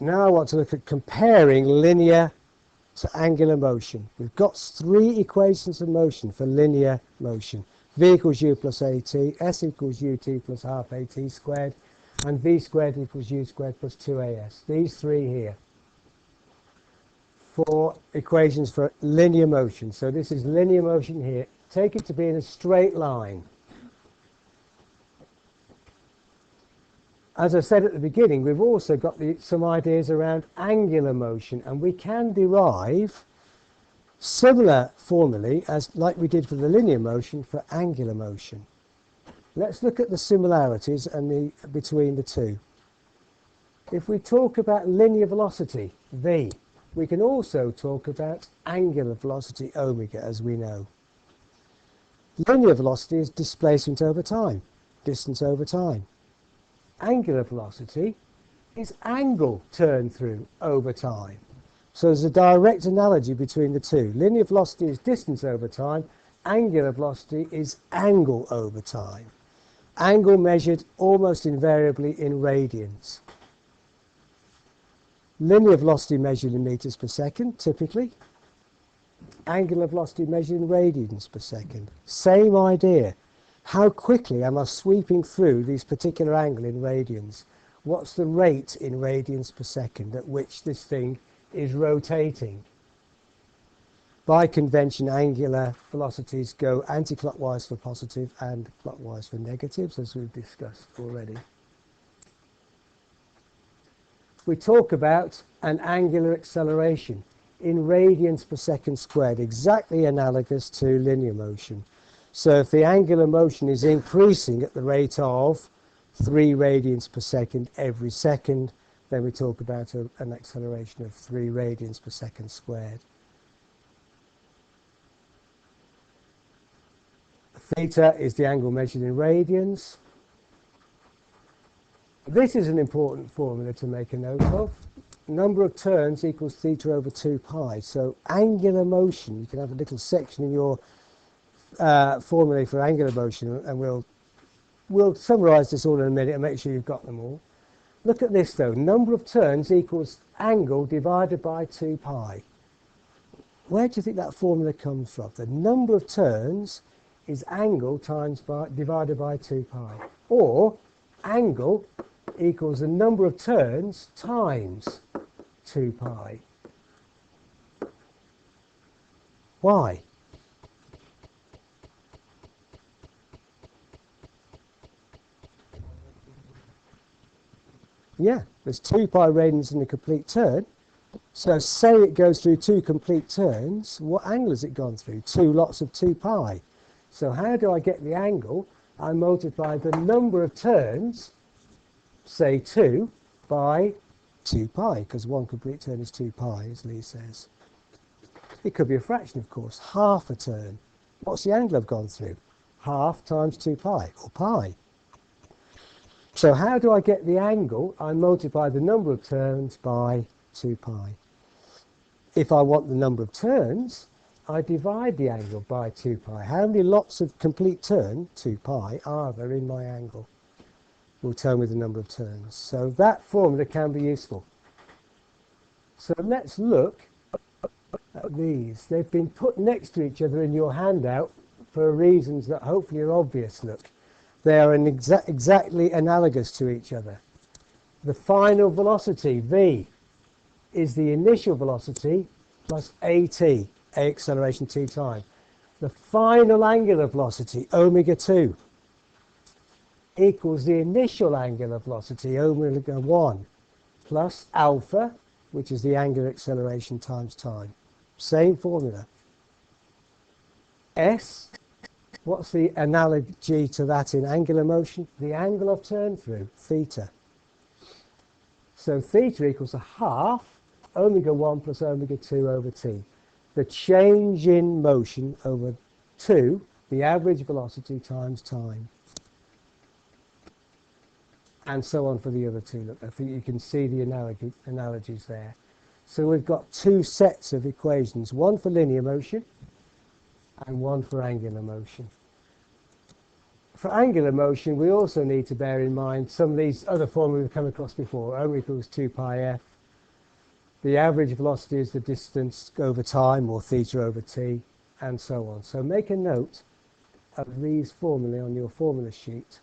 Now I want to look at comparing linear to angular motion. We've got three equations of motion for linear motion. V equals u plus at, s equals ut plus half at squared, and v squared equals u squared plus 2as. These three here. Four equations for linear motion. So this is linear motion here. Take it to be in a straight line. As I said at the beginning, we've also got some ideas around angular motion, and we can derive similar formulae as like we did for the linear motion for angular motion. Let's look at the similarities and between the two. If we talk about linear velocity, v, we can also talk about angular velocity, omega, as we know. Linear velocity is displacement over time, distance over time. Angular velocity is angle turned through over time. So there's a direct analogy between the two. Linear velocity is distance over time. Angular velocity is angle over time. Angle measured almost invariably in radians. Linear velocity measured in meters per second, typically. Angular velocity measured in radians per second. Same idea. How quickly am I sweeping through these particular angle in radians? What's the rate in radians per second at which this thing is rotating? By convention, angular velocities go anti-clockwise for positive and clockwise for negatives, as we've discussed already. We talk about an angular acceleration in radians per second squared, exactly analogous to linear motion. So if the angular motion is increasing at the rate of 3 radians per second every second, then we talk about an acceleration of 3 radians per second squared. Theta is the angle measured in radians. This is an important formula to make a note of. Number of turns equals theta over 2 pi. So angular motion, you can have a little section in your formulae for angular motion, and we'll summarize this all in a minute and make sure you've got them all. Look at this though. Number of turns equals angle divided by 2 pi. Where do you think that formula comes from? The number of turns is angle divided by 2 pi. Or angle equals the number of turns times 2 pi. Why? Yeah, there's 2 pi radians in a complete turn. So say it goes through 2 complete turns, what angle has it gone through? 2 lots of 2 pi. So how do I get the angle? I multiply the number of turns, say 2, by 2 pi, because 1 complete turn is 2 pi, as Lee says. It could be a fraction, of course, half a turn. What's the angle I've gone through? Half times 2 pi, or pi. So how do I get the angle? I multiply the number of turns by 2 pi. If I want the number of turns, I divide the angle by 2 pi. How many lots of complete turn, 2 pi, are there in my angle? Will tell me the number of turns. So that formula can be useful. So let's look at these. They've been put next to each other in your handout for reasons that hopefully are obvious. Look. They are exactly analogous to each other. The final velocity, v, is the initial velocity plus at, a acceleration t time. The final angular velocity, omega 2, equals the initial angular velocity, omega 1, plus alpha, which is the angular acceleration times time. Same formula. S, what's the analogy to that in angular motion? The angle of turn through, theta. So theta equals a half omega 1 plus omega 2 over t. The change in motion over 2, the average velocity times time. And so on for the other two. Look, I think you can see the analogies there. So we've got two sets of equations, one for linear motion and one for angular motion. For angular motion, we also need to bear in mind some of these other formulas we've come across before. O equals 2 pi f, The average velocity is the distance over time, or theta over t, and so on. So make a note of these formulae on your formula sheet.